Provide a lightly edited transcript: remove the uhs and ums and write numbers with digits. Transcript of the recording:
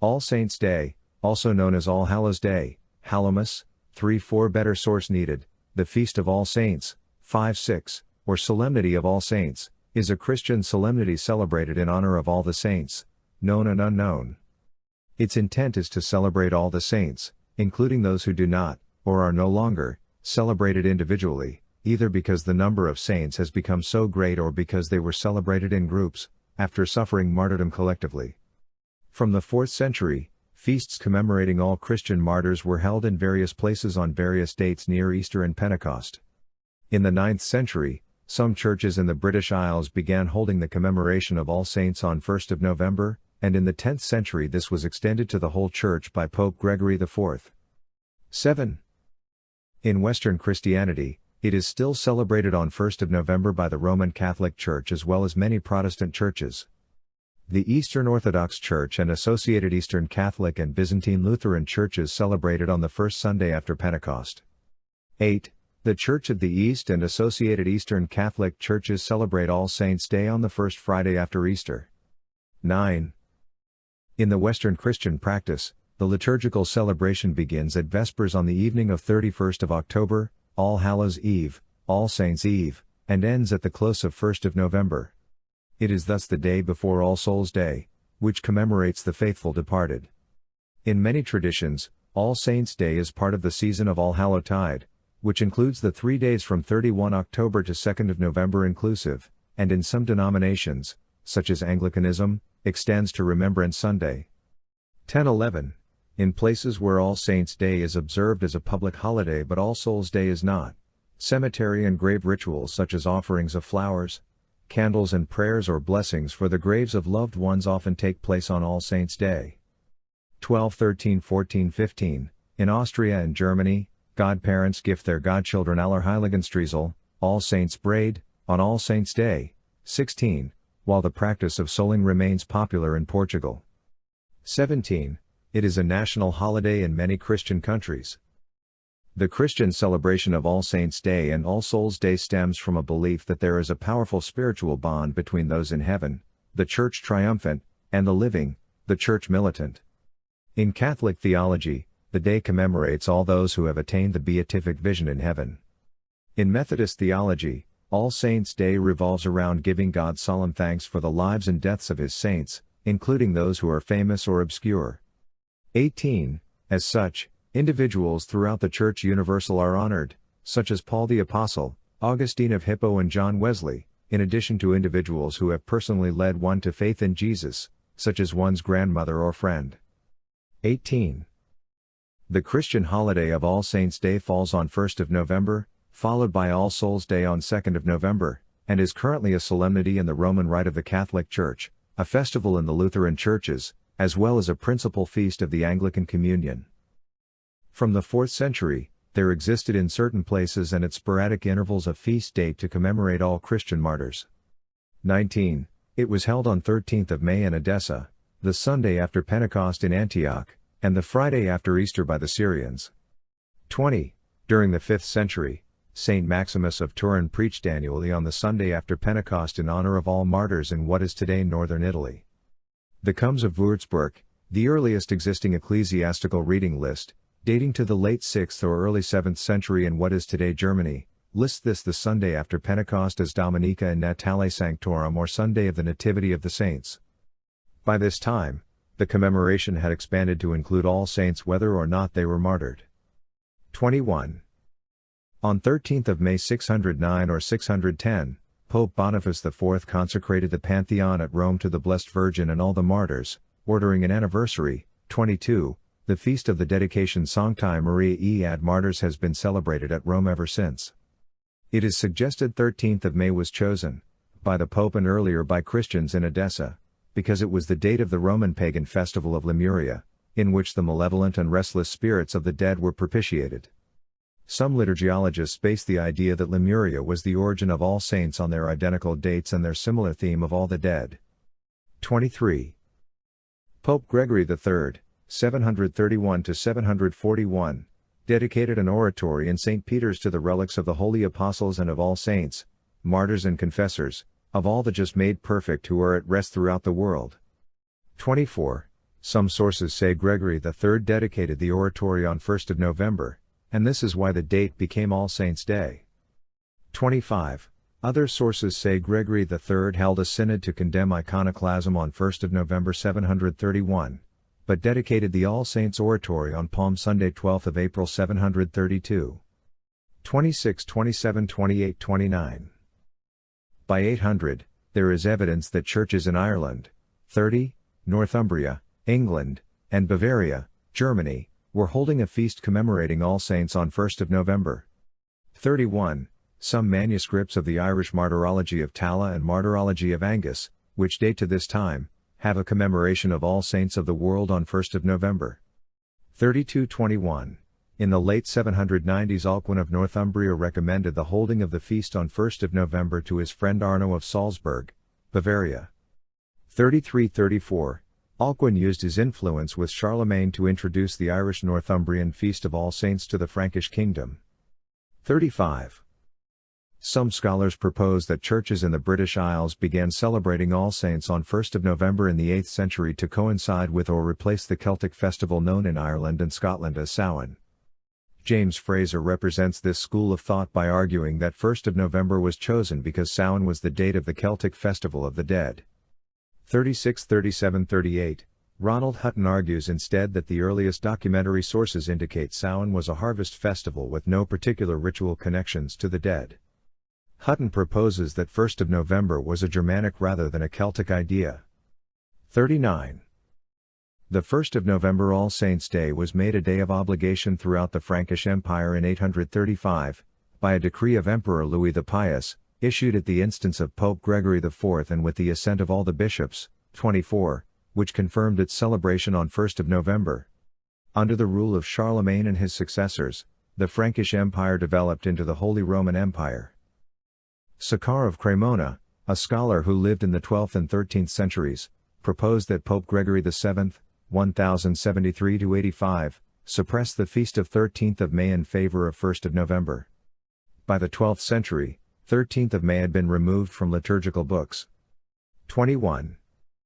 All Saints' Day, also known as All Hallows' Day, Hallowmas, 3-4 better source needed, the Feast of All Saints, 5-6, or Solemnity of All Saints, is a Christian solemnity celebrated in honor of all the saints, known and unknown. Its intent is to celebrate all the saints, including those who do not, or are no longer, celebrated individually, either because the number of saints has become so great or because they were celebrated in groups, after suffering martyrdom collectively. From the 4th century, feasts commemorating all Christian martyrs were held in various places on various dates near Easter and Pentecost. In the 9th century, some churches in the British Isles began holding the commemoration of All Saints on 1st of November, and in the 10th century this was extended to the whole Church by Pope Gregory IV. 7. In Western Christianity, it is still celebrated on 1st of November by the Roman Catholic Church as well as many Protestant churches. The Eastern Orthodox Church and associated Eastern Catholic and Byzantine Lutheran churches celebrate it on the first Sunday after Pentecost. 8. The Church of the East and associated Eastern Catholic churches celebrate All Saints' Day on the first Friday after Easter. 9. In the Western Christian practice, the liturgical celebration begins at Vespers on the evening of 31st of October, All Hallows' Eve, All Saints' Eve, and ends at the close of 1st of November. It is thus the day before All Souls' Day, which commemorates the faithful departed. In many traditions, All Saints' Day is part of the season of All Hallowtide, which includes the 3 days from 31 October to 2nd of November inclusive, and in some denominations, such as Anglicanism, extends to Remembrance Sunday. 10-11. In places where All Saints' Day is observed as a public holiday but All Souls' Day is not, cemetery and grave rituals such as offerings of flowers, candles and prayers or blessings for the graves of loved ones often take place on All Saints' Day. 12, 13, 14, 15. In Austria and Germany, godparents gift their godchildren Allerheiligenstreusel, All Saints' Braid, on All Saints' Day. 16. While the practice of souling remains popular in Portugal. 17. It is a national holiday in many Christian countries. The Christian celebration of All Saints' Day and All Souls' Day stems from a belief that there is a powerful spiritual bond between those in heaven, the Church triumphant, and the living, the Church militant. In Catholic theology, the day commemorates all those who have attained the beatific vision in heaven. In Methodist theology, All Saints' Day revolves around giving God solemn thanks for the lives and deaths of His saints, including those who are famous or obscure. 18. As such, individuals throughout the Church Universal are honored, such as Paul the Apostle, Augustine of Hippo and John Wesley, in addition to individuals who have personally led one to faith in Jesus, such as one's grandmother or friend. 18. The Christian holiday of All Saints' Day falls on 1st of November, followed by All Souls' Day on 2nd of November, and is currently a solemnity in the Roman Rite of the Catholic Church, a festival in the Lutheran churches, as well as a principal feast of the Anglican Communion. From the 4th century, there existed in certain places and at sporadic intervals a feast date to commemorate all Christian martyrs. 19. It was held on 13th of May in Edessa, the Sunday after Pentecost in Antioch, and the Friday after Easter by the Syrians. 20. During the 5th century, Saint Maximus of Turin preached annually on the Sunday after Pentecost in honor of all martyrs in what is today northern Italy. The Comes of Würzburg, the earliest existing ecclesiastical reading list, dating to the late 6th or early 7th century in what is today Germany, lists this the Sunday after Pentecost as Dominica in Natale Sanctorum or Sunday of the Nativity of the Saints. By this time, the commemoration had expanded to include all saints whether or not they were martyred. 21. On 13th of May 609 or 610, Pope Boniface IV consecrated the Pantheon at Rome to the Blessed Virgin and all the martyrs, ordering an anniversary. 22. The feast of the dedication Sanctae Mariae et ad Martyrs has been celebrated at Rome ever since. It is suggested 13th of May was chosen, by the Pope and earlier by Christians in Edessa, because it was the date of the Roman pagan festival of Lemuria, in which the malevolent and restless spirits of the dead were propitiated. Some liturgiologists base the idea that Lemuria was the origin of all saints on their identical dates and their similar theme of all the dead. 23. Pope Gregory III, 731–741, dedicated an oratory in St. Peter's to the relics of the holy apostles and of all saints, martyrs and confessors, of all the just made perfect who are at rest throughout the world. 24. Some sources say Gregory III dedicated the oratory on 1st of November, and this is why the date became All Saints' Day. 25. Other sources say Gregory III held a synod to condemn iconoclasm on 1st of November 731, but dedicated the All Saints Oratory on Palm Sunday 12th of April 732. 26, 27, 28, 29. By 800, there is evidence that churches in Ireland, 30, Northumbria, England, and Bavaria, Germany, were holding a feast commemorating All Saints on 1st of November. 31. Some manuscripts of the Irish Martyrology of Tala and Martyrology of Angus, which date to this time, have a commemoration of All Saints of the world on 1st of November. 32-21. In the late 790s Alcuin of Northumbria recommended the holding of the feast on 1st of November to his friend Arno of Salzburg, Bavaria. 33-34. Alcuin used his influence with Charlemagne to introduce the Irish Northumbrian Feast of All Saints to the Frankish kingdom. 35. Some scholars propose that churches in the British Isles began celebrating All Saints on 1st of November in the 8th century to coincide with or replace the Celtic festival known in Ireland and Scotland as Samhain. James Fraser represents this school of thought by arguing that 1st of November was chosen because Samhain was the date of the Celtic festival of the dead. 36, 37, 38. Ronald Hutton argues instead that the earliest documentary sources indicate Samhain was a harvest festival with no particular ritual connections to the dead. Hutton proposes that 1st of November was a Germanic rather than a Celtic idea. 39. The 1st of November All Saints' Day was made a day of obligation throughout the Frankish Empire in 835, by a decree of Emperor Louis the Pious, issued at the instance of Pope Gregory IV and with the assent of all the bishops, 24, which confirmed its celebration on 1st of November. Under the rule of Charlemagne and his successors, the Frankish Empire developed into the Holy Roman Empire. Sakar of Cremona, a scholar who lived in the 12th and 13th centuries, proposed that Pope Gregory VII, 1073-85, suppressed the feast of 13th of May in favor of 1st of November. By the 12th century, 13th of May had been removed from liturgical books. 21.